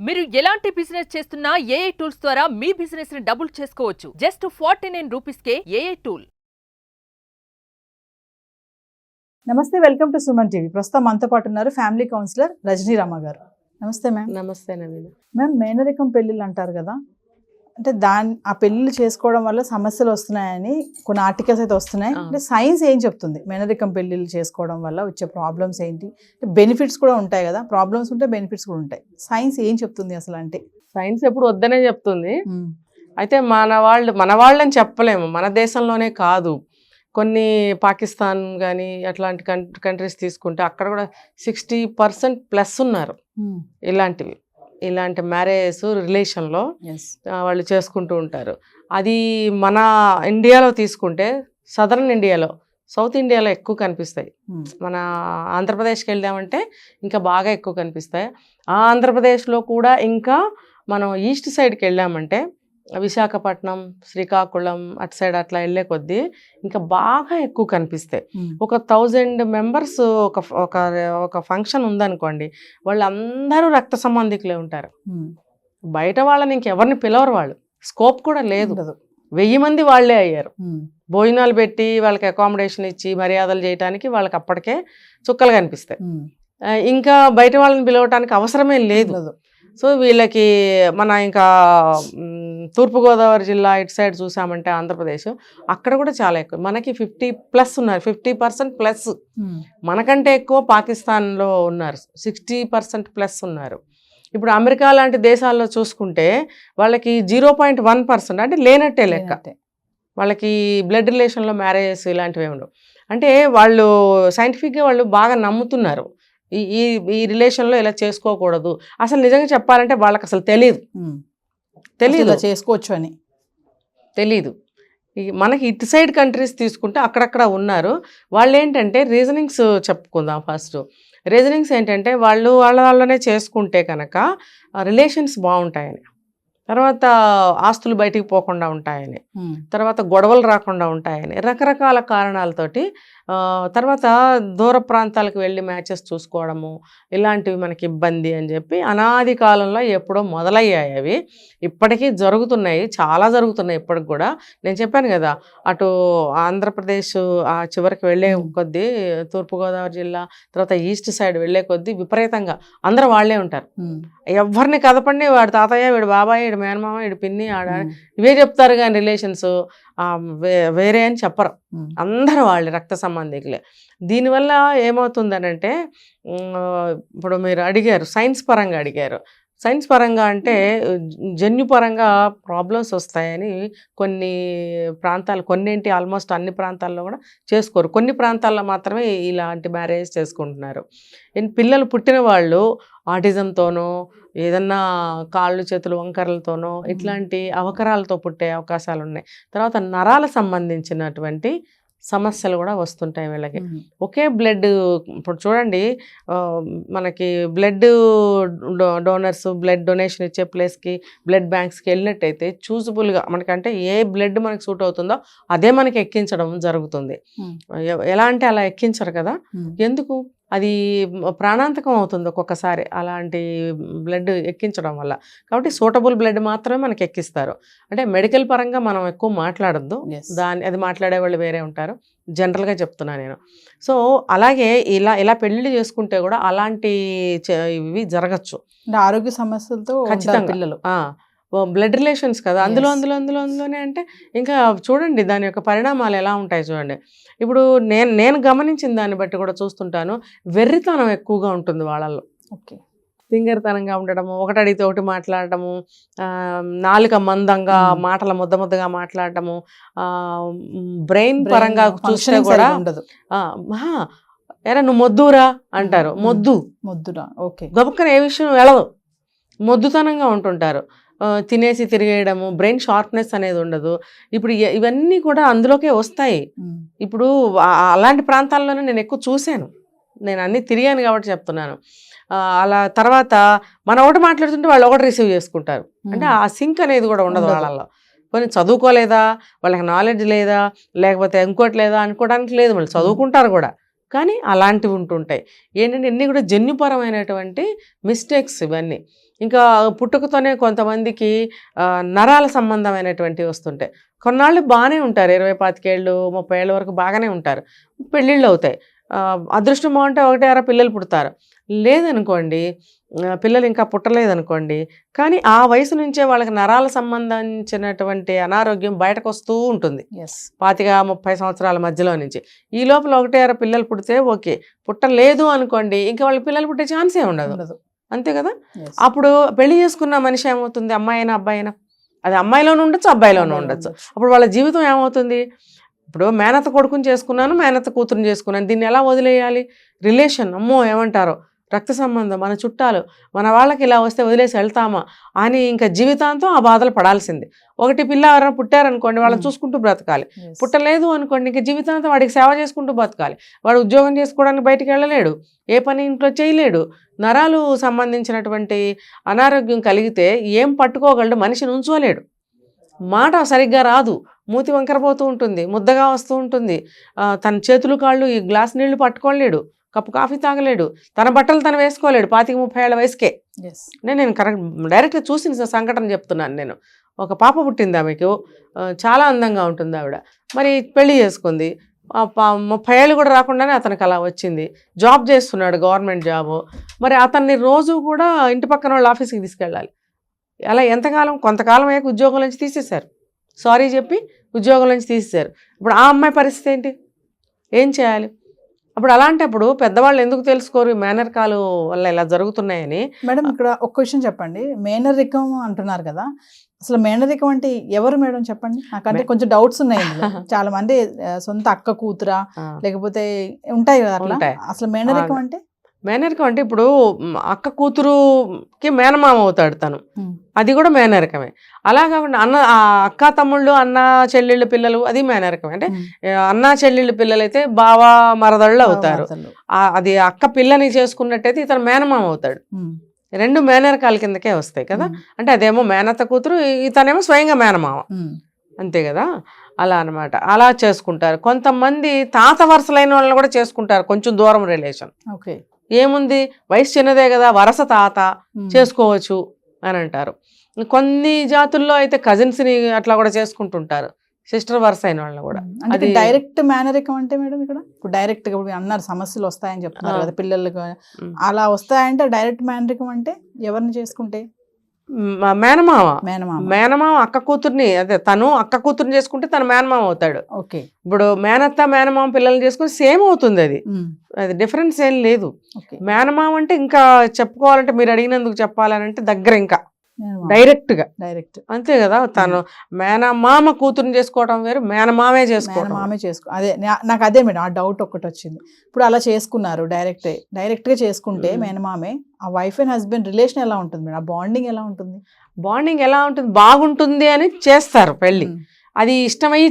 మీరు ఎలాంటి బిజినెస్ చేస్తున్నా ఏఐ టూల్స్ ద్వారా మీ బిజినెస్ ని డబుల్ చేసుకోవచ్చు. జస్ట్ 49 రూపీస్కే ఏఐ టూల్. నమస్తే, వెల్కమ్ టు సుమన్ టీవీ. ప్రస్తుతం మనతో పాటు ఉన్నారు ఫ్యామిలీ కౌన్సిలర్ రజనీ రామ గారు. నమస్తే మ్యామ్. నమస్తే నవీన. మ్యామ్, మేనరికం పెళ్ళిళ్ళు అంటారు కదా, అంటే ఆ పెళ్ళిళ్ళు చేసుకోవడం వల్ల సమస్యలు వస్తున్నాయని కొన్ని ఆర్టికల్స్ అయితే వస్తున్నాయి. అంటే సైన్స్ ఏం చెప్తుంది మేనరికం పెళ్ళిళ్ళు చేసుకోవడం వల్ల వచ్చే ప్రాబ్లమ్స్ ఏంటి? బెనిఫిట్స్ కూడా ఉంటాయి కదా, ప్రాబ్లమ్స్ ఉంటే బెనిఫిట్స్ కూడా ఉంటాయి. సైన్స్ ఏం చెప్తుంది అసలు? అంటే సైన్స్ ఎప్పుడు వద్దనే చెప్తుంది. అయితే మన వాళ్ళని చెప్పలేము, మన దేశంలోనే కాదు, కొన్ని పాకిస్తాన్ కానీ అట్లాంటి కంట్రీస్ తీసుకుంటే అక్కడ కూడా 60% ప్లస్ ఉన్నారు ఇలాంటి మ్యారేజెస్ రిలేషన్లో వాళ్ళు చేసుకుంటూ ఉంటారు. అది మన ఇండియాలో తీసుకుంటే సదరన్ ఇండియాలో, సౌత్ ఇండియాలో ఎక్కువ కనిపిస్తాయి. మన ఆంధ్రప్రదేశ్కి వెళ్దామంటే ఇంకా బాగా ఎక్కువ కనిపిస్తాయి. ఆ ఆంధ్రప్రదేశ్లో కూడా ఇంకా మనం ఈస్ట్ సైడ్కి వెళ్ళామంటే విశాఖపట్నం, శ్రీకాకుళం అటు సైడ్ అట్లా వెళ్ళే కొద్దీ ఇంకా బాగా ఎక్కువ కనిపిస్తాయి. ఒక 1000 మెంబర్స్ ఒక ఫంక్షన్ ఉందనుకోండి, వాళ్ళందరూ రక్త సంబంధికులే ఉంటారు. బయట వాళ్ళని ఇంకెవరిని పిలవరు, వాళ్ళు స్కోప్ కూడా లేదు. 1000 మంది వాళ్ళే అయ్యారు. భోజనాలు పెట్టి వాళ్ళకి అకామిడేషన్ ఇచ్చి మర్యాదలు చేయడానికి వాళ్ళకి అప్పటికే చుక్కలు కనిపిస్తాయి. ఇంకా బయట వాళ్ళని పిలవటానికి అవసరమే లేదు. సో వీళ్ళకి మన ఇంకా తూర్పుగోదావరి జిల్లా ఇటు సైడ్ చూసామంటే ఆంధ్రప్రదేశ్, అక్కడ కూడా చాలా ఎక్కువ. మనకి 50+ ఉన్నారు, 50% ప్లస్. మనకంటే ఎక్కువ పాకిస్తాన్లో ఉన్నారు, 60% ప్లస్ ఉన్నారు. ఇప్పుడు అమెరికా లాంటి దేశాల్లో చూసుకుంటే వాళ్ళకి 0.1%, అంటే లేనట్టే లెక్క. వాళ్ళకి బ్లడ్ రిలేషన్లో మ్యారేజెస్ ఇలాంటివి ఉండవు. అంటే వాళ్ళు సైంటిఫిక్గా వాళ్ళు బాగా నమ్ముతున్నారు ఈ రిలేషన్లో ఇలా చేసుకోకూడదు. అసలు నిజంగా చెప్పాలంటే వాళ్ళకి అసలు తెలియదు చేసుకోవచ్చు అని తెలీదు. మనకి ఇటు సైడ్ కంట్రీస్ తీసుకుంటే అక్కడక్కడ ఉన్నారు. వాళ్ళు ఏంటంటే రీజనింగ్స్ చెప్పుకుందాం. ఫస్ట్ రీజనింగ్స్ ఏంటంటే వాళ్ళనే చేసుకుంటే కనుక రిలేషన్స్ బాగుంటాయని, తర్వాత ఆస్తులు బయటికి పోకుండా ఉంటాయని, తర్వాత గొడవలు రాకుండా ఉంటాయని, రకరకాల కారణాలతోటి తర్వాత దూర ప్రాంతాలకు వెళ్ళి మ్యాచెస్ చూసుకోవడము ఇలాంటివి మనకి ఇబ్బంది అని చెప్పి అనాది కాలంలో ఎప్పుడో మొదలయ్యాయి. అవి ఇప్పటికీ జరుగుతున్నాయి, చాలా జరుగుతున్నాయి ఇప్పటికి కూడా. నేను చెప్పాను కదా, అటు ఆంధ్రప్రదేశ్ ఆ చివరికి వెళ్ళే కొద్దీ, తూర్పుగోదావరి జిల్లా తర్వాత ఈస్ట్ సైడ్ వెళ్ళే కొద్దీ విపరీతంగా అందరూ వాళ్ళే ఉంటారు. ఎవరిని కదపండి, వాడి తాతయ్య, వీడు బాబాయ్, వీడు మేనమామ, వీడు పిన్ని, ఇవే చెప్తారు కానీ రిలేషన్స్ వేరే అని చెప్పరు. అందరూ వాళ్ళే, రక్త సంబంధికులే. దీనివల్ల ఏమవుతుందనంటే, ఇప్పుడు మీరు అడిగారు సైన్స్ పరంగా అడిగారు. సైన్స్ పరంగా అంటే జన్యుపరంగా ప్రాబ్లమ్స్ వస్తాయని కొన్ని ప్రాంతాలు, కొన్నింటి ఆల్మోస్ట్ అన్ని ప్రాంతాల్లో కూడా చేసుకోరు. కొన్ని ప్రాంతాల్లో మాత్రమే ఇలాంటి మ్యారేజ్ చేసుకుంటున్నారు. పిల్లలు పుట్టిన వాళ్ళు ఆటిజంతోనో, ఏదన్నా కాళ్ళు చేతులు వంకరలతోనో, ఇట్లాంటి అవకరాలతో పుట్టే అవకాశాలు ఉన్నాయి. తర్వాత నరాల సంబంధించినటువంటి సమస్యలు కూడా వస్తుంటాయి వీళ్ళకి. ఒకే బ్లడ్, ఇప్పుడు చూడండి, మనకి బ్లడ్ డోనర్స్, బ్లడ్ డొనేషన్ ఇచ్చే ప్లేస్కి, బ్లడ్ బ్యాంక్స్కి వెళ్ళినట్టయితే చూజబుల్గా మనకంటే ఏ బ్లడ్ మనకి సూట్ అవుతుందో అదే మనకి ఎక్కించడం జరుగుతుంది. ఎలా అంటే అలా ఎక్కించరు కదా, ఎందుకు? అది ప్రాణాంతకం అవుతుంది ఒక్కొక్కసారి అలాంటి బ్లడ్ ఎక్కించడం వల్ల. కాబట్టి సూటబుల్ బ్లడ్ మాత్రమే మనకి ఎక్కిస్తారు. అంటే మెడికల్ పరంగా మనం ఎక్కువ మాట్లాడద్దు, అది మాట్లాడే వాళ్ళు వేరే ఉంటారు, జనరల్గా చెప్తున్నా నేను. సో అలాగే ఇలా పెళ్లి చేసుకుంటే కూడా అలాంటి ఇవి జరగచ్చు, ఆరోగ్య సమస్యలతో ఖచ్చితంగా. పిల్లలు బ్లడ్ రిలేషన్స్ కదా, అందులోనే అంటే ఇంకా చూడండి దాని యొక్క పరిణామాలు ఎలా ఉంటాయి చూడండి. ఇప్పుడు నేను గమనించిన దాన్ని బట్టి కూడా చూస్తుంటాను, వెర్రితనం ఎక్కువగా ఉంటుంది వాళ్ళల్లో. తింగరితనంగా ఉండడము, ఒకటి అడిగితే ఒకటి మాట్లాడటము, నాలుక మందంగా, మాటల ముద్దగా మాట్లాడటము, బ్రెయిన్ పరంగా చూస్తే కూడా ఎరా నువ్వు మొద్దురా అంటారు. మొద్దురా గబుక్కన ఏ విషయం వెళ్ళదు, మొద్దుతనంగా ఉంటుంటారు. తినేసి తిరిగేయడము, బ్రెయిన్ షార్ప్నెస్ అనేది ఉండదు. ఇప్పుడు ఇవన్నీ కూడా అందులోకే వస్తాయి. ఇప్పుడు అలాంటి ప్రాంతాల్లోనే నేను ఎక్కువ చూశాను, నేను అన్నీ తిరిగాను కాబట్టి చెప్తున్నాను. అలా తర్వాత మనం ఒకటి మాట్లాడుతుంటే వాళ్ళు ఒకటి రిసీవ్ చేసుకుంటారు. అంటే ఆ సింక్ అనేది కూడా ఉండదు వాళ్ళల్లో. కొన్ని చదువుకోలేదా, వాళ్ళకి నాలెడ్జ్ లేదా, లేకపోతే ఇంకోటి లేదా అనుకోవడానికి లేదు. మళ్ళీ చదువుకుంటారు కూడా, కానీ అలాంటివి ఉంటుంటాయి. ఏంటంటే ఇన్ని కూడా జన్యుపరమైనటువంటి మిస్టేక్స్ ఇవన్నీ. ఇంకా పుట్టుకతోనే కొంతమందికి నరాల సంబంధమైనటువంటివి వస్తుంటాయి. కొన్నాళ్ళు బాగానే ఉంటారు, 20-25 ఏళ్ళు 30 ఏళ్ళ వరకు బాగానే ఉంటారు, పెళ్ళిళ్ళు అవుతాయి. అదృష్టం బాగుంటే 1-6 పిల్లలు పుడతారు. లేదనుకోండి, పిల్లలు ఇంకా పుట్టలేదనుకోండి, కానీ ఆ వయసు నుంచే వాళ్ళకి నరాల సంబంధించినటువంటి అనారోగ్యం బయటకు వస్తూ ఉంటుంది 25-30 సంవత్సరాల మధ్యలో నుంచి. ఈ లోపల 1-6 పిల్లలు పుడితే ఓకే, పుట్టలేదు అనుకోండి, ఇంకా వాళ్ళ పిల్లలు పుట్టే ఛాన్సే ఉండదు. అంతే కదా. అప్పుడు పెళ్లి చేసుకున్న మనిషి ఏమవుతుంది, అమ్మాయి అయినా అబ్బాయి అయినా, అది అమ్మాయిలోనూ ఉండొచ్చు అబ్బాయిలోనూ ఉండొచ్చు. అప్పుడు వాళ్ళ జీవితం ఏమవుతుంది, ఇప్పుడు మేనత్త కొడుకుని చేసుకున్నాను, మేనత్త కూతురుని చేసుకున్నాను, దీన్ని ఎలా వదిలేయాలి? రిలేషన్, అమ్మో ఏమంటారో, రక్త సంబంధం, మన చుట్టాలు, మన వాళ్ళకి ఇలా వస్తే వదిలేసి వెళ్తామా అని ఇంకా జీవితాంతం ఆ బాధలు పడాల్సింది. ఒకటి పిల్ల ఎవరైనా పుట్టారనుకోండి, వాళ్ళని చూసుకుంటూ బ్రతకాలి. పుట్టలేదు అనుకోండి, ఇంకా జీవితాంతం వాడికి సేవ చేసుకుంటూ బ్రతకాలి. వాడు ఉద్యోగం చేసుకోవడానికి బయటికి వెళ్ళలేడు, ఏ పని ఇంట్లో చేయలేడు. నరాలు సంబంధించినటువంటి అనారోగ్యం కలిగితే ఏం పట్టుకోగలడు, మనిషిని ఉంచోలేడు, మాట సరిగ్గా రాదు, మూతి వంకరపోతూ ఉంటుంది, ముద్దగా వస్తూ ఉంటుంది, తన చేతులు కాళ్ళు ఈ గ్లాస్ నీళ్లు పట్టుకోలేడు, కప్పు కాఫీ తాగలేడు, తన బట్టలు తను వేసుకోలేడు 25-30 ఏళ్ళ వయసుకే. నేను కరెక్ట్ డైరెక్ట్గా చూసిన సంఘటన చెప్తున్నాను. నేను ఒక పాప పుట్టింది ఆమెకు, చాలా అందంగా ఉంటుంది ఆవిడ. మరి పెళ్లి చేసుకుంది, 30 ఏళ్ళు కూడా రాకుండానే అతనికి అలా వచ్చింది. జాబ్ చేస్తున్నాడు, గవర్నమెంట్ జాబు. మరి అతన్ని రోజు కూడా ఇంటి పక్కన వాళ్ళ ఆఫీస్కి తీసుకెళ్ళాలి. అలా ఎంతకాలం, కొంతకాలం అయ్యాక ఉద్యోగం నుంచి తీసేశారు, సారీ చెప్పి ఉద్యోగం నుంచి తీసేశారు. ఇప్పుడు ఆ అమ్మాయి పరిస్థితి ఏంటి, ఏం చేయాలి? అప్పుడు అలాంటప్పుడు పెద్దవాళ్ళు ఎందుకు తెలుసుకోరు మేనరికాలు వల్ల ఇలా జరుగుతున్నాయని? మేడం ఇక్కడ ఒక్క విషయం చెప్పండి, మేనరికం అంటున్నారు కదా, అసలు మేనరికం అంటే ఎవరు మేడం చెప్పండి, నాకంటే కొంచెం డౌట్స్ ఉన్నాయి. చాలా మంది సొంత అక్క కూతురా లేకపోతే ఉంటాయి కదా అట్లా, అసలు మేనరికం అంటే? మేనరికం అంటే ఇప్పుడు అక్క కూతురుకి మేనమామ అవుతాడు తను, అది కూడా మేనరికమే. అలా కాకుండా అక్క తమ్ముళ్ళు, అన్న చెల్లెళ్ళ పిల్లలు, అది మేనరికమే. అంటే అన్న చెల్లెళ్ళ పిల్లలు అయితే బావ మరదళ్ళు అవుతారు. అది అక్క పిల్లని చేసుకున్నట్టయితే ఇతను మేనమామ అవుతాడు. రెండు మేనరికాల కిందకే వస్తాయి కదా. అంటే అదేమో మేనత్త కూతురు, ఇతనేమో స్వయంగా మేనమామ, అంతే కదా. అలా అనమాట, అలా చేసుకుంటారు. కొంతమంది తాత వరుసలైన వాళ్ళని కూడా చేసుకుంటారు, కొంచెం దూరం రిలేషన్. ఓకే, ఏముంది, వయసు చిన్నదే కదా, వరస తాత చేసుకోవచ్చు అని అంటారు. కొన్ని జాతుల్లో అయితే కజిన్స్ని అట్లా కూడా చేసుకుంటుంటారు, సిస్టర్ వరుస అయిన వాళ్ళని కూడా. అది డైరెక్ట్ మేనరికం అంటే మేడం ఇక్కడ ఇప్పుడు డైరెక్ట్ గా అన్నారు సమస్యలు వస్తాయని చెప్తున్నారు కదా పిల్లలకు, అలా వస్తాయంటే డైరెక్ట్ మేనరికం అంటే ఎవరిని చేసుకుంటే? మేనమామ అక్క కూతుర్ని, అదే తను అక్క కూతుర్ని చేసుకుంటే తను మేనమామ అవుతాడు. ఓకే, ఇప్పుడు మేనత్త మేనమామ పిల్లల్ని చేసుకుని సేమ్ అవుతుంది, అది డిఫరెన్స్ ఏం లేదు. మేనమామ అంటే ఇంకా చెప్పుకోవాలంటే మీరు అడిగినందుకు చెప్పాలంటే దగ్గర, ఇంకా డైరెక్ట్ అంతే కదా. తను మేనమామ కూతురుని చేసుకోవడం వేరు, మేనమామే చేసుకోవడం. అదే నాకు అదే మేడం ఆ డౌట్ ఒకటి వచ్చింది. ఇప్పుడు అలా చేసుకున్నారు డైరెక్ట్ గా చేసుకుంటే మేనమామే, ఆ వైఫ్ అండ్ హస్బెండ్ రిలేషన్ ఎలా ఉంటుంది మేడం, ఆ బాండింగ్ ఎలా ఉంటుంది? బాగుంటుంది అని చేస్తారు పెళ్లి. అది ఇష్టమయ్యి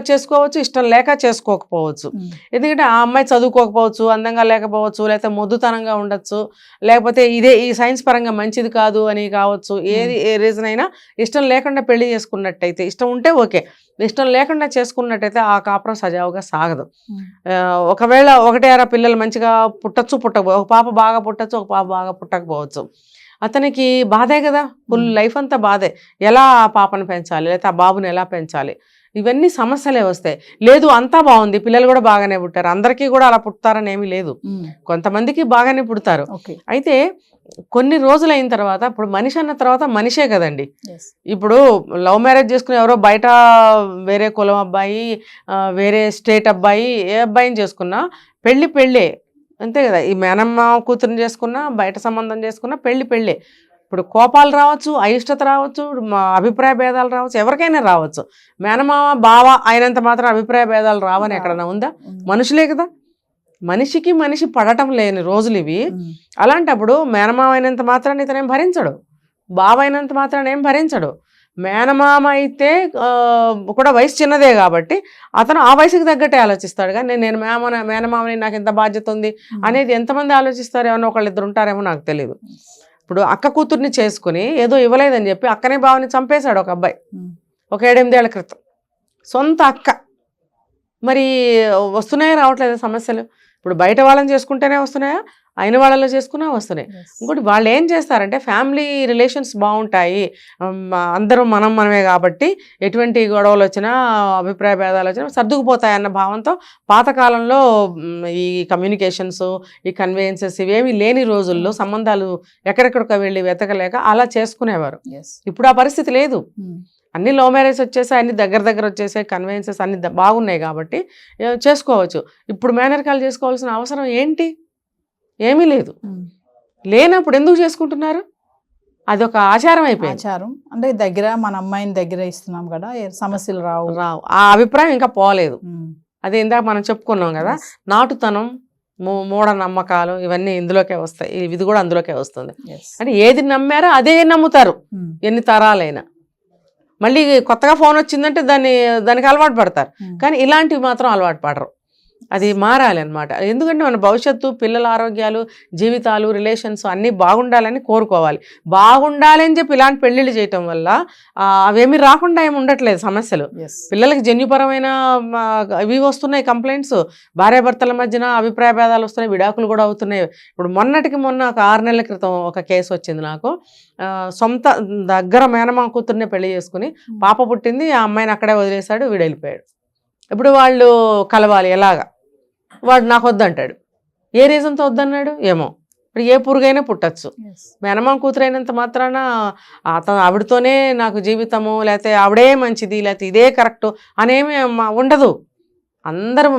చేసుకోవచ్చు, ఇష్టం లేక చేసుకోకపోవచ్చు. ఎందుకంటే ఆ అమ్మాయి చదువుకోకపోవచ్చు, అందంగా లేకపోవచ్చు, లేకపోతే మొద్దుతనంగా ఉండొచ్చు, లేకపోతే ఈ సైన్స్ పరంగా మంచిది కాదు అని కావచ్చు. ఏ రీజన్ అయినా ఇష్టం లేకుండా పెళ్లి చేసుకున్నట్టయితే, ఇష్టం ఉంటే ఓకే, ఇష్టం లేకుండా చేసుకున్నట్టయితే ఆ కాపురం సజావుగా సాగదు. ఒకవేళ 1-6 పిల్లలు మంచిగా పుట్టచ్చు, ఒక పాప బాగా పుట్టచ్చు, ఒక పాప బాగా పుట్టకపోవచ్చు. అతనికి బాధే కదా, ఫుల్ లైఫ్ అంతా బాధే. ఎలా ఆ పాపను పెంచాలి, లేకపోతే ఆ బాబుని ఎలా పెంచాలి, ఇవన్నీ సమస్యలే వస్తాయి. లేదు అంతా బాగుంది, పిల్లలు కూడా బాగానే పుట్టారు, అందరికీ కూడా అలా పుడతారని ఏమీ లేదు, కొంతమందికి బాగానే పుడతారు. అయితే కొన్ని రోజులు అయిన తర్వాత, ఇప్పుడు మనిషి అన్న తర్వాత మనిషే కదండి. ఇప్పుడు లవ్ మ్యారేజ్ చేసుకుని ఎవరో బయట వేరే కులం అబ్బాయి, వేరే స్టేట్ అబ్బాయి, ఏ అబ్బాయిని చేసుకున్నా పెళ్ళే, అంతే కదా. ఈ మేనమ్మ కూతురుని చేసుకున్నా, బయట సంబంధం చేసుకున్నా పెళ్ళే. ఇప్పుడు కోపాలు రావచ్చు, అయిష్టత రావచ్చు, అభిప్రాయ భేదాలు రావచ్చు, ఎవరికైనా రావచ్చు. మేనమామ బావ అయినంత మాత్రం అభిప్రాయ భేదాలు రావని ఎక్కడన్నా ఉందా? మనుషులే కదా, మనిషికి మనిషి పడటం లేని రోజులు ఇవి. అలాంటప్పుడు మేనమామ అయినంత మాత్రాన్ని ఇతనేం భరించడు, బావ అయినంత మాత్రాన్ని ఏం భరించడు. మేనమామ అయితే కూడా వయసు చిన్నదే కాబట్టి అతను ఆ వయసుకి తగ్గట్టే ఆలోచిస్తాడు. కానీ నేను మేనమామని, నాకు ఎంత బాధ్యత ఉంది అనేది ఎంతమంది ఆలోచిస్తారు? ఏమన్నా ఒకళ్ళిద్దరు ఉంటారేమో, నాకు తెలియదు. ఇప్పుడు అక్క కూతుర్ని చేసుకుని ఏదో ఇవ్వలేదని చెప్పి అక్కనే బావని చంపేశాడు ఒక అబ్బాయి, ఒక 7-8 ఏళ్ల క్రితం, సొంత అక్క. మరి వస్తున్నాయో రావట్లేదు సమస్యలు. ఇప్పుడు బయట వాళ్ళని చేసుకుంటేనే వస్తున్నాయా, అయిన వాళ్ళలో చేసుకున్నా వస్తున్నాయి. ఇంకోటి వాళ్ళు ఏం చేస్తారంటే ఫ్యామిలీ రిలేషన్స్ బాగుంటాయి, అందరం మనమే కాబట్టి ఎటువంటి గొడవలు వచ్చినా అభిప్రాయ భేదాలు వచ్చినా సర్దుకుపోతాయి అన్న భావంతో పాతకాలంలో ఈ కమ్యూనికేషన్స్, ఈ కన్వేయన్సెస్ ఇవేమీ లేని రోజుల్లో సంబంధాలు ఎక్కడెక్కడికో వెళ్ళి వెతకలేక అలా చేసుకునేవారు. ఇప్పుడు ఆ పరిస్థితి లేదు. అన్ని లవ్ మ్యారేజ్ వచ్చేసాయి, అన్ని దగ్గర వచ్చేసాయి, కన్వెన్సెస్ అన్ని బాగున్నాయి కాబట్టి చేసుకోవచ్చు. ఇప్పుడు మేనరికాలు చేసుకోవాల్సిన అవసరం ఏంటి? ఏమీ లేదు. లేనప్పుడు ఎందుకు చేసుకుంటున్నారు? అదొక ఆచారం అయిపోయింది. ఆచారం అంటే దగ్గర మన అమ్మాయిని దగ్గర ఇస్తున్నాం కదా, సమస్యలు రావు. ఆ అభిప్రాయం ఇంకా పోలేదు. అదే ఇందాక మనం చెప్పుకున్నాం కదా, నాటుతనం, మూఢనమ్మకాలు ఇవన్నీ ఇందులోకే వస్తాయి. ఇది కూడా అందులోకే వస్తుంది. అంటే ఏది నమ్మారో అదే నమ్ముతారు ఎన్ని తరాలైనా. మళ్ళీ కొత్తగా ఫోన్ వచ్చిందంటే దానికి అలవాటు పడతారు, కానీ ఇలాంటివి మాత్రం అలవాటు పడరు. అది మారాలి అనమాట. ఎందుకంటే మన భవిష్యత్తు, పిల్లల ఆరోగ్యాలు, జీవితాలు, రిలేషన్స్ అన్నీ బాగుండాలని కోరుకోవాలి. బాగుండాలి అని చెప్పి ఇలాంటి పెళ్ళిళ్ళు చేయటం వల్ల అవేమీ రాకుండా ఏమి ఉండట్లేదు సమస్యలు. పిల్లలకి జన్యుపరమైన ఇవి వస్తున్నాయి కంప్లైంట్స్, భార్యాభర్తల మధ్యన అభిప్రాయ భేదాలు వస్తున్నాయి, విడాకులు కూడా అవుతున్నాయి. ఇప్పుడు మొన్న ఒక 6 నెలల క్రితం ఒక కేసు వచ్చింది నాకు. సొంత దగ్గర మేనమామ కూతుర్నే పెళ్లి చేసుకుని పాప పుట్టింది, ఆ అమ్మాయిని అక్కడే వదిలేశాడు, వీడు వెళ్ళిపోయాడు. ఇప్పుడు వాళ్ళు కలవాలి ఎలాగా? వాడు నాకు వద్దంటాడు. ఏ రీజన్తో వద్దన్నాడు ఏమో. ఇప్పుడు ఏ పురుగైనా పుట్టచ్చు. మేనమామ కూతురైనంత మాత్రాన ఆవిడతోనే నాకు జీవితము, లేకపోతే ఆవిడే మంచిది, లేకపోతే ఇదే కరెక్టు అనేమి ఉండదు.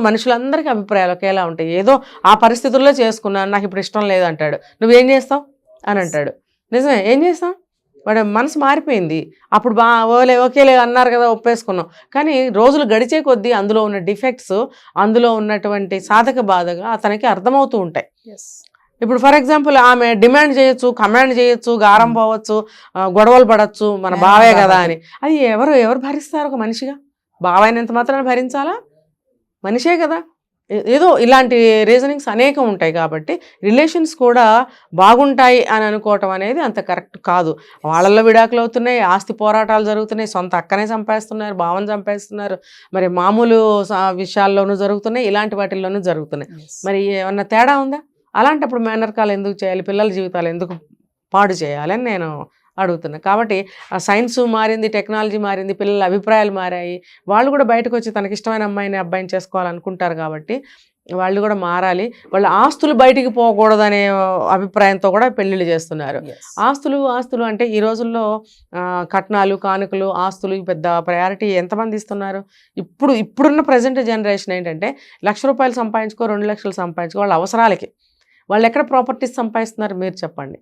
మనుషులందరికీ అభిప్రాయాలు ఒకేలా ఉంటాయి. ఏదో ఆ పరిస్థితుల్లో చేసుకున్నాను, నాకు ఇప్పుడు ఇష్టం లేదంటాడు. నువ్వేం చేస్తావు అని అంటాడు. నిజమే, ఏం చేస్తాం? వాడు మనసు మారిపోయింది. అప్పుడు ఓకేలే అన్నారు కదా, ఒప్పేసుకున్నాం. కానీ రోజులు గడిచే కొద్దీ అందులో ఉన్న డిఫెక్ట్స్, అందులో ఉన్నటువంటి సాధక బాధగా అతనికి అర్థమవుతూ ఉంటాయి. ఇప్పుడు ఫర్ ఎగ్జాంపుల్ ఆమె డిమాండ్ చేయొచ్చు, కమాండ్ చేయొచ్చు, గారం పోవచ్చు, గొడవలు పడవచ్చు, మన బావే కదా అని. అది ఎవరు భరిస్తారు? ఒక మనిషిగా బావైనంత మాత్రాన్ని భరించాలా? మనిషే కదా. ఏదో ఇలాంటి రీజనింగ్స్ అనేకం ఉంటాయి. కాబట్టి రిలేషన్స్ కూడా బాగుంటాయి అని అనుకోవటం అనేది అంత కరెక్ట్ కాదు. వాళ్ళల్లో విడాకులు అవుతున్నాయి, ఆస్తి పోరాటాలు జరుగుతున్నాయి, సొంత అక్కనే చంపేస్తున్నారు, బావని చంపేస్తున్నారు, మరి మామూలు విషయాల్లోనూ జరుగుతున్నాయి, ఇలాంటి వాటిల్లోనూ జరుగుతున్నాయి. మరి ఏమన్నా తేడా ఉందా? అలాంటప్పుడు మేనరికాలు ఎందుకు చేయాలి? పిల్లల జీవితాలు ఎందుకు పాడు చేయాలని నేను అడుగుతున్నా. కాబట్టి ఆ సైన్స్ మారింది, టెక్నాలజీ మారింది, పిల్లల అభిప్రాయాలు మారాయి. వాళ్ళు కూడా బయటకు వచ్చి తనకి ఇష్టమైన అబ్బాయిని చేసుకోవాలనుకుంటారు. కాబట్టి వాళ్ళు కూడా మారాలి. వాళ్ళ ఆస్తులు బయటికి పోకూడదనే అభిప్రాయంతో కూడా పెళ్ళిళ్ళు చేస్తున్నారు. ఆస్తులు అంటే ఈ రోజుల్లో కట్నాలు, కానుకలు, ఆస్తులు పెద్ద ప్రయారిటీ ఎంతమంది ఇస్తున్నారు? ఇప్పుడున్న ప్రజెంట్ జనరేషన్ ఏంటంటే ₹1,00,000 సంపాదించుకో, 2 లక్షలు సంపాదించుకో, వాళ్ళ అవసరాలకి. వాళ్ళు ఎక్కడ ప్రాపర్టీస్ సంపాదిస్తున్నారు మీరు చెప్పండి?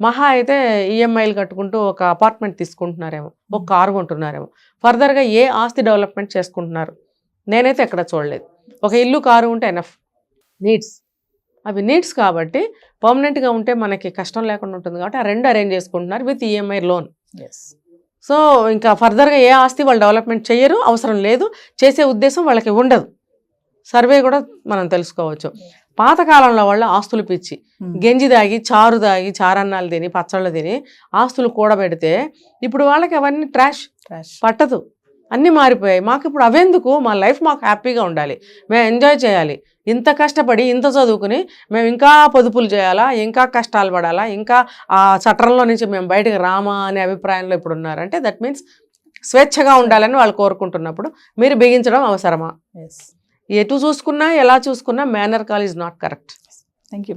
మహా అయితే ఈఎంఐలు కట్టుకుంటూ ఒక అపార్ట్మెంట్ తీసుకుంటున్నారేమో, ఒక కారు కొంటున్నారేమో. ఫర్దర్గా ఏ ఆస్తి డెవలప్మెంట్ చేసుకుంటున్నారు? నేనైతే ఎక్కడ చూడలేదు. ఒక ఇల్లు, కారు ఉంటే ఎనఫ్. నీడ్స్, అవి నీడ్స్ కాబట్టి పర్మనెంట్గా ఉంటే మనకి కష్టం లేకుండా ఉంటుంది కాబట్టి ఆ 2 అరేంజ్ చేసుకుంటున్నారు విత్ ఈఎంఐ లోన్. సో ఇంకా ఫర్దర్గా ఏ ఆస్తి వాళ్ళు డెవలప్మెంట్ చేయరు, అవసరం లేదు, చేసే ఉద్దేశం వాళ్ళకి ఉండదు. సర్వే కూడా మనం తెలుసుకోవచ్చు. పాతకాలంలో వాళ్ళు ఆస్తులు పిచ్చి, గంజి దాగి, చారన్నాలు తిని, పచ్చళ్ళు తిని ఆస్తులు కూడబెడితే ఇప్పుడు వాళ్ళకి అవన్నీ ట్రాష్ పట్టదు, అన్నీ మారిపోయాయి. మాకు ఇప్పుడు అవెందుకు? మా లైఫ్ మాకు హ్యాపీగా ఉండాలి, మేము ఎంజాయ్ చేయాలి. ఇంత కష్టపడి, ఇంత చదువుకుని మేము ఇంకా పొదుపులు చేయాలా, ఇంకా కష్టాలు పడాలా, ఇంకా ఆ చట్రంలో నుంచి మేము బయటకు రామా అనే అభిప్రాయంలో ఇప్పుడు ఉన్నారంటే దట్ మీన్స్ స్వేచ్ఛగా ఉండాలని వాళ్ళు కోరుకుంటున్నప్పుడు మీరు బిగించడం అవసరమా? ఎటు చూసుకున్నా, ఎలా చూసుకున్నా మేనరికాల్ is not correct. Thank you.